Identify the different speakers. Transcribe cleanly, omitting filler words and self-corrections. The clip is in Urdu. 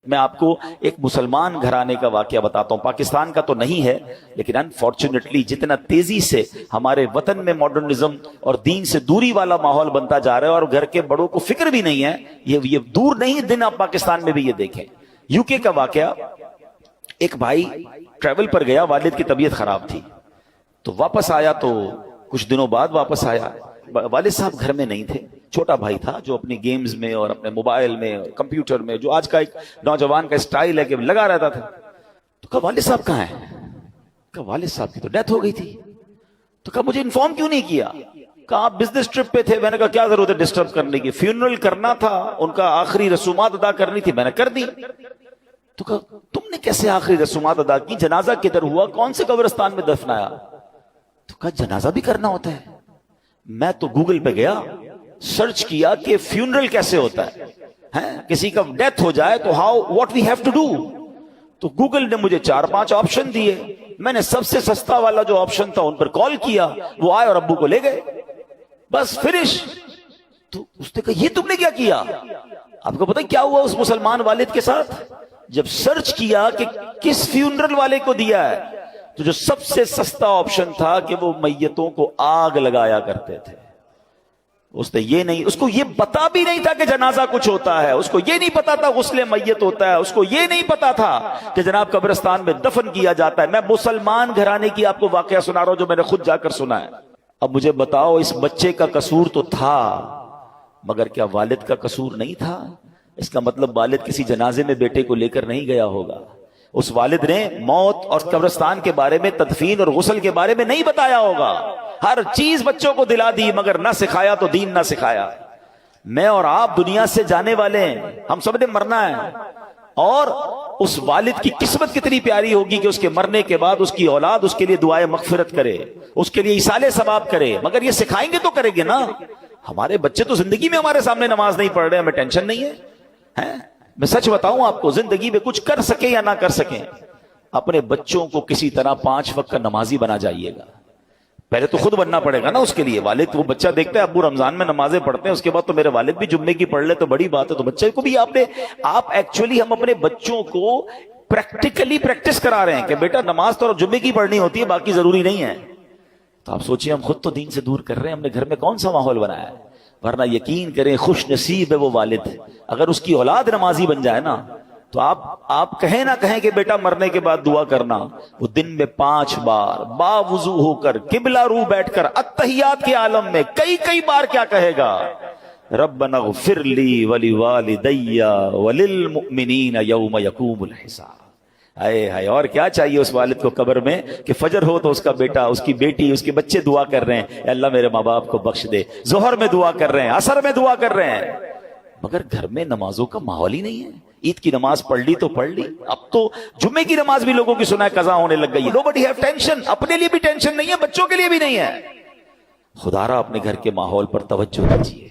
Speaker 1: میں آپ کو ایک مسلمان گھرانے کا واقعہ بتاتا ہوں، پاکستان کا تو نہیں ہے لیکن انفارچونیٹلی جتنا تیزی سے ہمارے وطن میں ماڈرنزم اور دین سے دوری والا ماحول بنتا جا رہا ہے اور گھر کے بڑوں کو فکر بھی نہیں ہے، یہ دور نہیں دن آپ پاکستان میں بھی یہ دیکھیں۔ یو کے کا واقعہ، ایک بھائی ٹریول پر گیا، والد کی طبیعت خراب تھی تو واپس آیا، تو کچھ دنوں بعد واپس آیا، والد صاحب گھر میں نہیں تھے، چھوٹا بھائی تھا جو اپنی گیمز میں اور اپنے موبائل میں اور کمپیوٹر میں، جو آج کا ایک نوجوان کا سٹائل ہے کہ لگا رہتا تھا۔ تو کہا والد صاحب کہاں ہیں؟ کہا والد صاحب کی تو ڈیتھ ہو گئی تھی۔ تو کہا مجھے انفارم کیوں نہیں کیا؟ کہا آپ بزنس ٹرپ پہ تھے۔ میں نے کہا کیا ضرورت ہے ڈسٹرب کرنے کی، فیونرل کرنا تھا، ان کا آخری رسومات ادا کرنی تھی، میں نے کر دی۔ تو کہا تم نے کیسے آخری رسومات ادا کی؟ جنازہ کدھر ہوا؟ کون سے قبرستان میں دفنایا؟ تو کہا جنازہ بھی کرنا ہوتا ہے۔ میں تو گوگل پہ گیا، سرچ کیا کہ فیونرل کیسے ہوتا ہے، کسی کا ڈیتھ ہو جائے تو what we have to do. تو گوگل نے مجھے 4-5 آپشن دیے، میں نے سب سے سستا والا جو آپشن تھا ان پر کال کیا، وہ آئے اور ابو کو لے گئے، بس فنش۔ تو اس نے کہا یہ تم نے کیا کیا؟ آپ کو پتہ کیا ہوا اس مسلمان والد کے ساتھ؟ جب سرچ کیا کہ کس فیونرل والے کو دیا ہے، تو جو سب سے سستا آپشن تھا کہ وہ میتوں کو آگ لگایا کرتے تھے۔ اس نے یہ نہیں، اس کو یہ پتا بھی نہیں تھا کہ جنازہ کچھ ہوتا ہے، اس کو یہ نہیں پتا تھا غسل میت ہوتا ہے، اس کو یہ نہیں پتا تھا کہ جناب قبرستان میں دفن کیا جاتا ہے۔ میں مسلمان گھرانے کی آپ کو واقعہ سنا رہا ہوں جو میں نے خود جا کر سنا ہے۔ اب مجھے بتاؤ، اس بچے کا قصور تو تھا مگر کیا والد کا قصور نہیں تھا؟ اس کا مطلب والد کسی جنازے میں بیٹے کو لے کر نہیں گیا ہوگا، اس والد نے موت اور قبرستان کے بارے میں، تدفین اور غسل کے بارے میں نہیں بتایا ہوگا۔ ہر چیز بچوں کو دلا دی مگر نہ سکھایا تو دین نہ سکھایا۔ میں اور آپ دنیا سے جانے والے ہیں، ہم سب نے مرنا ہے، اور اس والد کی قسمت کتنی پیاری ہوگی کہ اس کے مرنے کے بعد اس کی اولاد اس کے لیے دعائے مغفرت کرے، اس کے لیے ایصال ثواب کرے، مگر یہ سکھائیں گے تو کریں گے نا۔ ہمارے بچے تو زندگی میں ہمارے سامنے نماز نہیں پڑھ رہے، ہمیں ٹینشن نہیں ہے۔ میں سچ بتاؤں آپ کو، زندگی میں کچھ کر سکیں یا نہ کر سکیں، اپنے بچوں کو کسی طرح 5 وقت کا نمازی بنا جائیے گا۔ پہلے تو خود بننا پڑے گا نا اس کے لیے۔ والد وہ بچہ دیکھتا ہے ابو رمضان میں نمازیں پڑھتے ہیں، اس کے بعد تو میرے والد بھی جمعے کی پڑھ لے تو بڑی بات ہے، تو بچے کو بھی آپ ایکچولی ہم اپنے بچوں کو پریکٹیکلی پریکٹس کرا رہے ہیں کہ بیٹا نماز تو جمعے کی پڑھنی ہوتی ہے، باقی ضروری نہیں ہے۔ تو آپ سوچیں ہم خود تو دین سے دور کر رہے ہیں، ہم نے گھر میں کون سا ماحول بنایا ہے؟ ورنہ یقین کریں خوش نصیب ہے وہ والد، اگر اس کی اولاد نمازی بن جائے نا، تو آپ کہیں نہ کہیں کہ بیٹا مرنے کے بعد دعا کرنا، وہ دن میں 5 بار باوضو ہو کر قبلہ رو بیٹھ کر اتحیات کے عالم میں کئی بار کیا کہے گا؟ ربنا اغفر لی ولوالدی وللمؤمنین یوم یقوم الحساب۔ ہائے، اور کیا چاہیے اس والد کو قبر میں کہ فجر ہو تو اس کا بیٹا، اس کی بیٹی، اس کے بچے دعا کر رہے ہیں اے اللہ میرے ماں باپ کو بخش دے، ظہر میں دعا کر رہے ہیں، عصر میں دعا کر رہے ہیں، مگر گھر میں نمازوں کا ماحول ہی نہیں ہے۔ عید کی نماز پڑھ لی تو پڑھ لی، اب تو جمعے کی نماز بھی لوگوں کی سنا قضا ہونے لگ گئی۔ Nobody have tension، اپنے لیے بھی ٹینشن نہیں ہے، بچوں کے لیے بھی نہیں ہے۔ خدا را اپنے گھر کے ماحول پر توجہ دیجیے۔